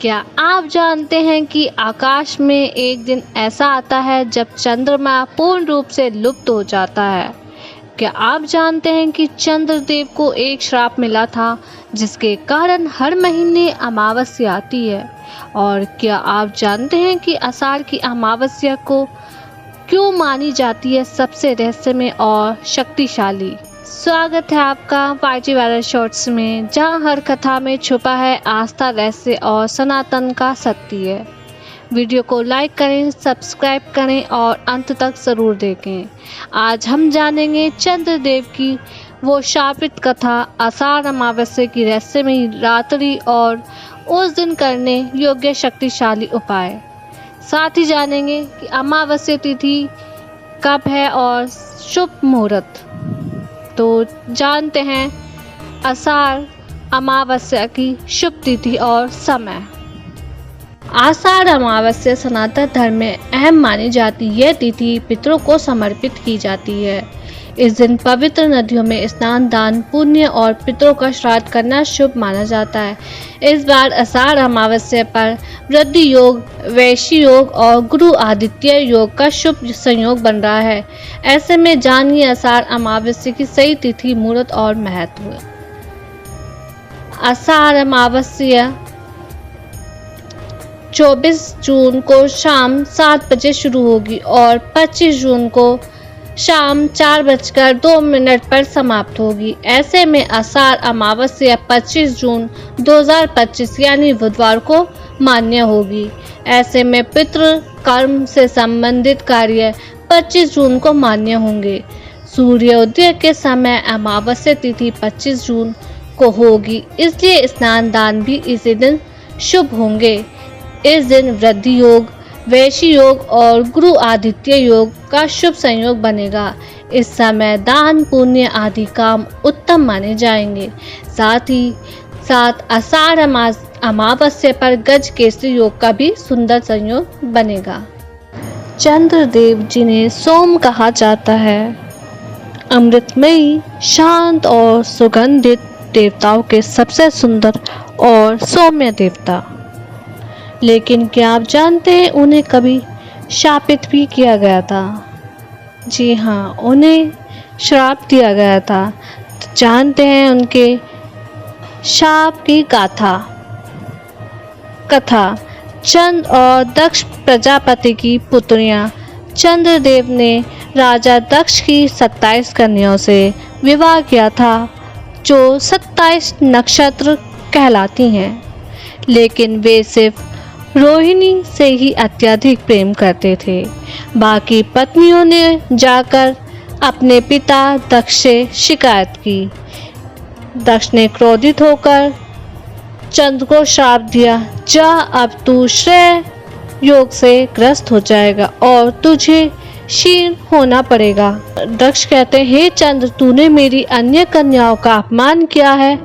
क्या आप जानते हैं कि आकाश में एक दिन ऐसा आता है जब चंद्रमा पूर्ण रूप से लुप्त हो जाता है? क्या आप जानते हैं कि चंद्रदेव को एक श्राप मिला था जिसके कारण हर महीने अमावस्या आती है? और क्या आप जानते हैं कि आषाढ़ की अमावस्या को क्यों मानी जाती है सबसे रहस्यमय और शक्तिशाली? स्वागत है आपका पार्टी वायरल शॉर्ट्स में, जहां हर कथा में छुपा है आस्था, रहस्य और सनातन का सत्य। वीडियो को लाइक करें, सब्सक्राइब करें और अंत तक ज़रूर देखें। आज हम जानेंगे चंद्रदेव की वो शापित कथा, आषाढ़ अमावस्या की रहस्यमयी रात्रि और उस दिन करने योग्य शक्तिशाली उपाय। साथ ही जानेंगे कि अमावस्या तिथि कब है और शुभ मुहूर्त। तो जानते हैं आषाढ़ अमावस्या की शुभ तिथि और समय। आषाढ़ अमावस्या सनातन धर्म में अहम मानी जाती यह तिथि पितरों को समर्पित की जाती है। इस दिन पवित्र नदियों में स्नान, दान, पुण्य और पितरों का श्राद्ध करना शुभ माना जाता है। इस बार आषाढ़ अमावस्या पर वृद्धि योग, वैशी योग और गुरु आदित्य योग का शुभ संयोग बन रहा है। ऐसे में जानिए आषाढ़ अमावस्या की सही तिथि, मुहूर्त और महत्व। आषाढ़ अमावस्या 24 जून को शाम 7 बजे शुरू होगी और 25 जून को शाम 4:02 पर समाप्त होगी। ऐसे में आषाढ़ अमावस्या 25 जून 2025 यानी बुधवार को मान्य होगी। ऐसे में पितृ कर्म से संबंधित कार्य 25 जून को मान्य होंगे। सूर्योदय के समय अमावस्या तिथि 25 जून को होगी, इसलिए स्नान दान भी इसी दिन शुभ होंगे। इस दिन वृद्धि योग, वैशी योग और गुरु आदित्य योग का शुभ संयोग बनेगा। इस समय दान, पुण्य आदि काम उत्तम माने जाएंगे। साथ ही साथ आषाढ़ अमावस्या पर गज केसरी योग का भी सुंदर संयोग बनेगा। चंद्रदेव, जिन्हें सोम कहा जाता है, अमृतमयी, शांत और सुगंधित देवताओं के सबसे सुंदर और सौम्य देवता। लेकिन क्या आप जानते हैं उन्हें कभी शापित भी किया गया था? जी हाँ, उन्हें श्राप दिया गया था। तो जानते हैं उनके शाप की कथा। चंद्र और दक्ष प्रजापति की पुत्रियां। चंद्रदेव ने राजा दक्ष की 27 कन्याओं से विवाह किया था, जो 27 नक्षत्र कहलाती हैं। लेकिन वे सिर्फ रोहिणी से ही अत्यधिक प्रेम करते थे। बाकी पत्नियों ने जाकर अपने पिता दक्ष से शिकायत की। दक्ष ने क्रोधित होकर चंद्र को श्राप दिया, जा अब तू श्रेय योग से ग्रस्त हो जाएगा और तुझे क्षीण होना पड़ेगा। दक्ष कहते हैं, हे चंद्र, तूने मेरी अन्य कन्याओं का अपमान किया है,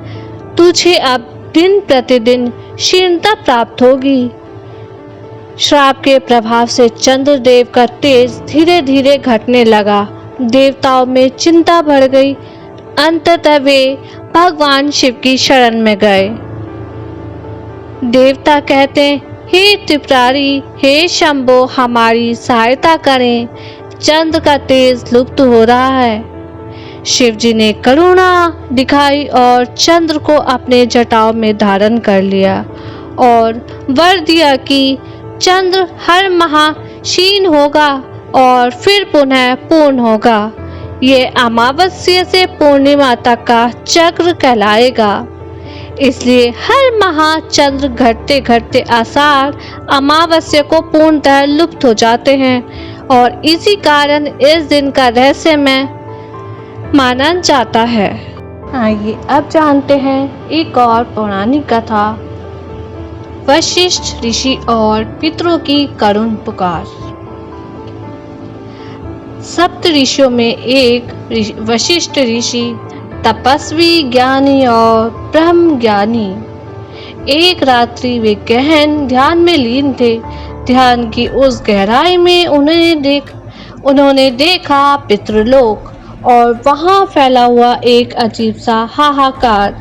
तुझे अब दिन प्रतिदिन क्षीणता प्राप्त होगी। श्राप के प्रभाव से चंद्रदेव का तेज धीरे धीरे घटने लगा। देवताओं में चिंता बढ़ गई। अंततः वे भगवान शिव की शरण में गए। देवता कहते, हे त्रिपुरारी, हे शंभो, हमारी सहायता करें, चंद्र का तेज लुप्त हो रहा है। शिव जी ने करुणा दिखाई और चंद्र को अपने जटाओं में धारण कर लिया और वर दिया कि चंद्र हर माह क्षीण होगा और फिर पुनः पूर्ण होगा। ये अमावस्या से पूर्णिमा तक का चक्र कहलाएगा। इसलिए हर माह चंद्र घटते घटते आषाढ़ अमावस्या को पूर्णतः लुप्त हो जाते हैं और इसी कारण इस दिन का रहस्यमय माना जाता है। आइए अब जानते हैं एक और पौराणिक कथा, वशिष्ठ ऋषि और पितरों की करुण पुकार। सप्त ऋषियों में एक वशिष्ठ ऋषि, तपस्वी, ज्ञानी और ब्रह्म ज्ञानी। एक रात्रि वे गहन ध्यान में लीन थे। ध्यान की उस गहराई में उन्होंने देखा पितृलोक और वहां फैला हुआ एक अजीब सा हाहाकार।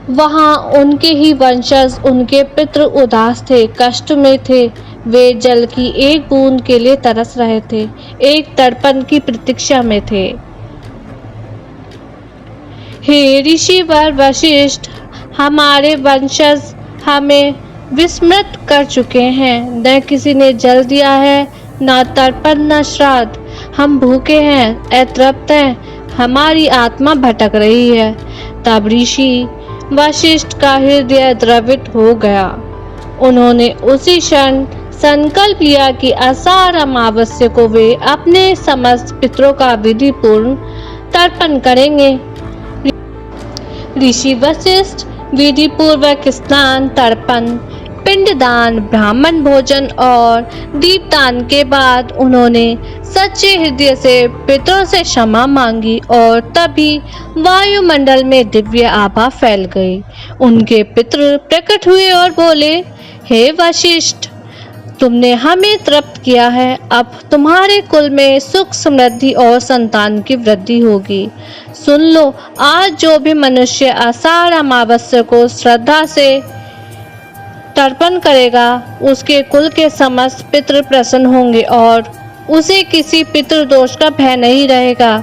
वहाँ उनके ही वंशज, उनके पितृ उदास थे, कष्ट में थे। वे जल की एक बूंद के लिए तरस रहे थे, एक तड़पण की प्रतीक्षा में थे। हे ऋषिवर वशिष्ठ, हमारे वंशज हमें विस्मृत कर चुके हैं। न किसी ने जल दिया है, न तर्पण, न श्राद्ध। हम भूखे हैं, अतृप्त हैं, हमारी आत्मा भटक रही है। तब ऋषि वशिष्ठ का हृदय द्रवित हो गया। उन्होंने उसी क्षण संकल्प लिया कि आषाढ़ अमावस्या को वे अपने समस्त पितरों का विधि पूर्ण तर्पण करेंगे। ऋषि वशिष्ठ विधि पूर्वक स्नान, तर्पण, पिंडदान, ब्राह्मण भोजन और दीपदान के बाद उन्होंने सच्चे हृदय से पितरों से क्षमा मांगी और तभी वायुमंडल में दिव्य आभा फैल गई। उनके पितृ प्रकट हुए और बोले, हे वशिष्ठ, तुमने हमें तृप्त किया है। अब तुम्हारे कुल में सुख, समृद्धि और संतान की वृद्धि होगी। सुन लो, आज जो भी मनुष्य आषाढ़ अमावस्या को श्रद्धा से तर्पण करेगा, उसके कुल के समस्त पितृ प्रसन्न होंगे और उसे किसी पितृ दोष का भय नहीं रहेगा।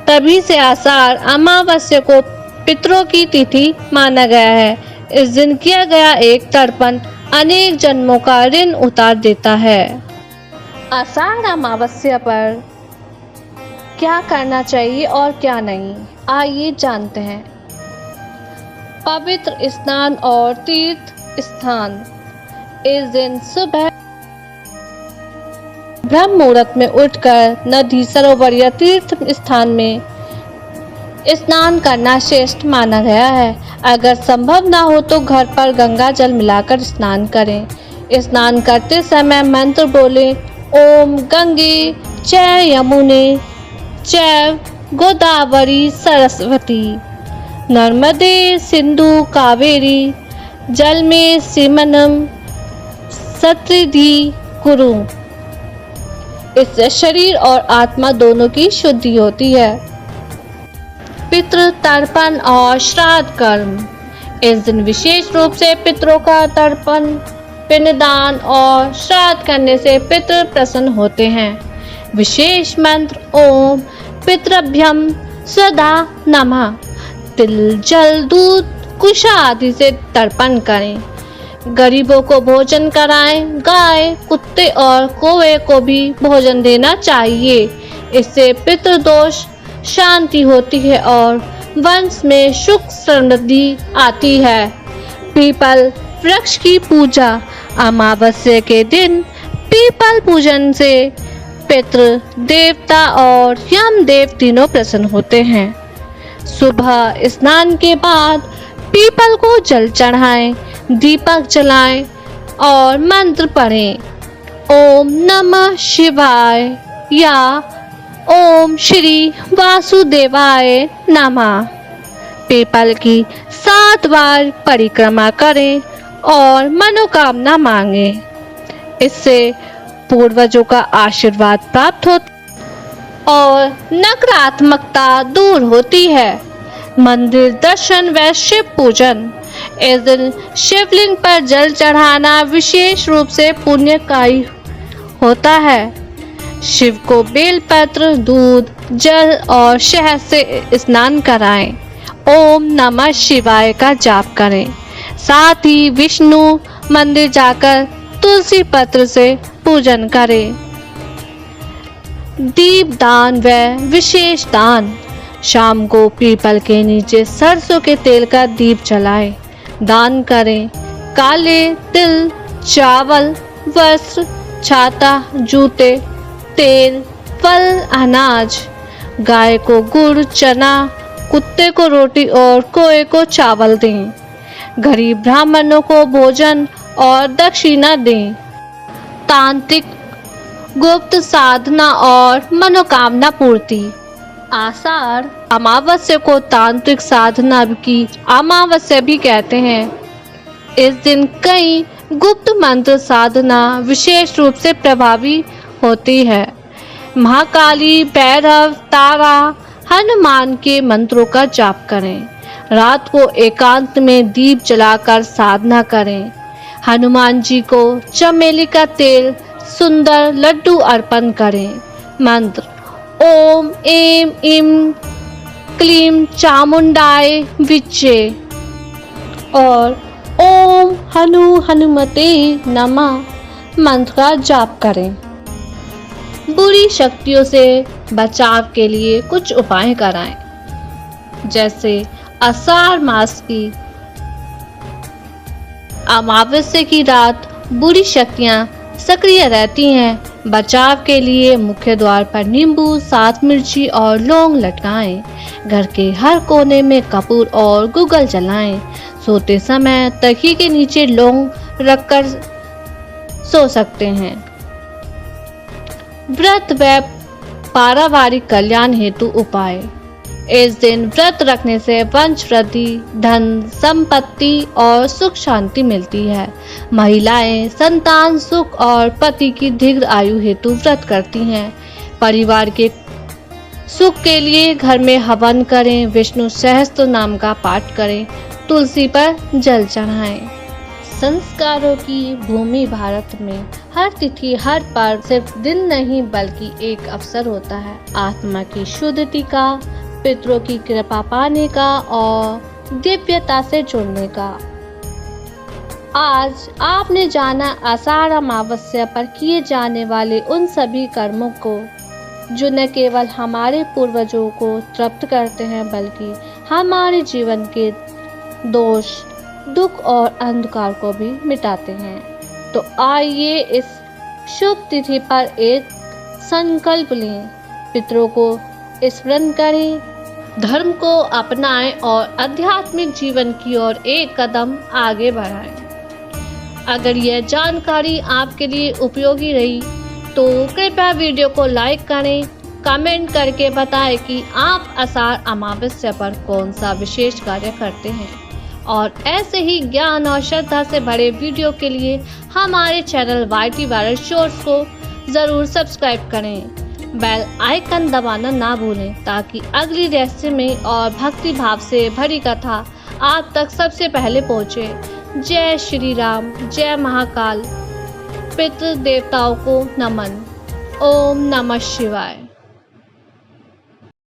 तभी से आषाढ़ अमावस्या को पितरों की तिथि माना गया है। इस दिन किया गया एक तर्पण अनेक जन्मों का ऋण उतार देता है। आषाढ़ अमावस्या पर क्या करना चाहिए और क्या नहीं, आइए जानते हैं। पवित्र स्नान और तीर्थ स्थान। इस दिन सुबह ब्रह्म मुहूर्त में उठकर नदी, सरोवर या तीर्थ स्थान में स्नान करना श्रेष्ठ माना गया है। अगर संभव ना हो तो घर पर गंगा जल मिलाकर स्नान करें। स्नान करते समय मंत्र बोले, ओम गंगे च यमुने चैव गोदावरी सरस्वती नर्मदे सिंधु कावेरी जल में सिमनम सत्रिधि कुरु। इससे शरीर और आत्मा दोनों की शुद्धि होती है। पितृ तर्पण और श्राद्ध कर्म। इस दिन विशेष रूप से पितरों का तर्पण, पिंडदान और श्राद्ध करने से पितृ प्रसन्न होते हैं। विशेष मंत्र, ओम पितृभ्यम सदा नमः। तिल, जल, दूध, कुशा आदि से तर्पण करें। गरीबों को भोजन कराएं। गाय, कुत्ते और कौवे को भी भोजन देना चाहिए। इससे पितृदोष शांति होती है और वंश में सुख समृद्धि आती है। पीपल वृक्ष की पूजा। अमावस्या के दिन पीपल पूजन से पितृ, देवता और यमदेव तीनों प्रसन्न होते हैं। सुबह स्नान के बाद पीपल को जल चढ़ाएं, दीपक जलाएं और मंत्र पढ़ें। ओम नमः शिवाय या ओम श्री वासुदेवाय नमः। पीपल की 7 बार परिक्रमा करें और मनोकामना मांगें। इससे पूर्वजों का आशीर्वाद प्राप्त होता और नकारात्मकता दूर होती है। मंदिर दर्शन व शिव पूजन। इस दिन शिवलिंग पर जल चढ़ाना विशेष रूप से पुण्यकारी होता है। शिव को बेलपत्र, दूध, जल और शहद से स्नान कराएं। ओम नमः शिवाय का जाप करें। साथ ही विष्णु मंदिर जाकर तुलसी पत्र से पूजन करें। दीप दान व विशेष दान। शाम को पीपल के नीचे सरसों के तेल का दीप जलाएं। दान करें। काले तिल, चावल, वस्त्र, छाता, जूते, तेल, फल, अनाज। गाय को गुड़, चना, कुत्ते को रोटी और कौवे को चावल दें। गरीब ब्राह्मणों को भोजन और दक्षिणा दें। तांत्रिक गुप्त साधना और मनोकामना पूर्ति। आषाढ़ अमावस्या को तांत्रिक साधना की अमावस्या भी कहते हैं। इस दिन कई गुप्त मंत्र साधना विशेष रूप से प्रभावी होती है। महाकाली, भैरव, तारा, हनुमान के मंत्रों का जाप करें। रात को एकांत में दीप जलाकर साधना करें। हनुमान जी को चमेली का तेल, सुंदर लड्डू अर्पण करें। मंत्र: ओम ऐं ऐं क्लीं चामुंडाय विच्चे और ओम हनुमते नमः मंत्र का जाप करें। बुरी शक्तियों से बचाव के लिए कुछ उपाय कराएं, जैसे आषाढ़ मास की अमावस्या की रात बुरी शक्तियां सक्रिय रहती हैं। बचाव के लिए मुख्य द्वार पर नींबू, 7 मिर्ची और लौंग लटकाएं। घर के हर कोने में कपूर और गुग्गल जलाएं। सोते समय तकिए के नीचे लौंग रखकर सो सकते हैं। व्रत व पारिवारिक कल्याण हेतु उपाय: इस दिन व्रत रखने से वंश वृद्धि, धन संपत्ति और सुख शांति मिलती है। महिलाएं संतान सुख और पति की दीर्घ आयु हेतु व्रत करती हैं। परिवार के सुख के लिए घर में हवन करें, विष्णु सहस्त्र नाम का पाठ करें, तुलसी पर जल चढ़ाएं। संस्कारों की भूमि भारत में हर तिथि, हर पर्व सिर्फ दिन नहीं बल्कि एक अवसर होता है आत्मा की शुद्धि का, पितरों की कृपा पाने का और दिव्यता से जुड़ने का। आज आपने जाना आषाढ़ अमावस्या पर किए जाने वाले उन सभी कर्मों को जो न केवल हमारे पूर्वजों को तृप्त करते हैं बल्कि हमारे जीवन के दोष, दुख और अंधकार को भी मिटाते हैं। तो आइए इस शुभ तिथि पर एक संकल्प लें, पितरों को स्मरण करें, धर्म को अपनाएं और आध्यात्मिक जीवन की ओर एक कदम आगे बढ़ाएं। अगर यह जानकारी आपके लिए उपयोगी रही तो कृपया वीडियो को लाइक करें, कमेंट करके बताएं कि आप आषाढ़ अमावस्या पर कौन सा विशेष कार्य करते हैं। और ऐसे ही ज्ञान और श्रद्धा से भरे वीडियो के लिए हमारे चैनल YT वायरल शॉर्ट्स को ज़रूर सब्सक्राइब करें। बेल आइकन दबाना ना भूलें ताकि अगली रहस्यमय और भक्ति भाव से भरी कथा आप तक सबसे पहले पहुँचे। जय श्री राम, जय महाकाल। पितृ देवताओं को नमन। ओम नमः शिवाय।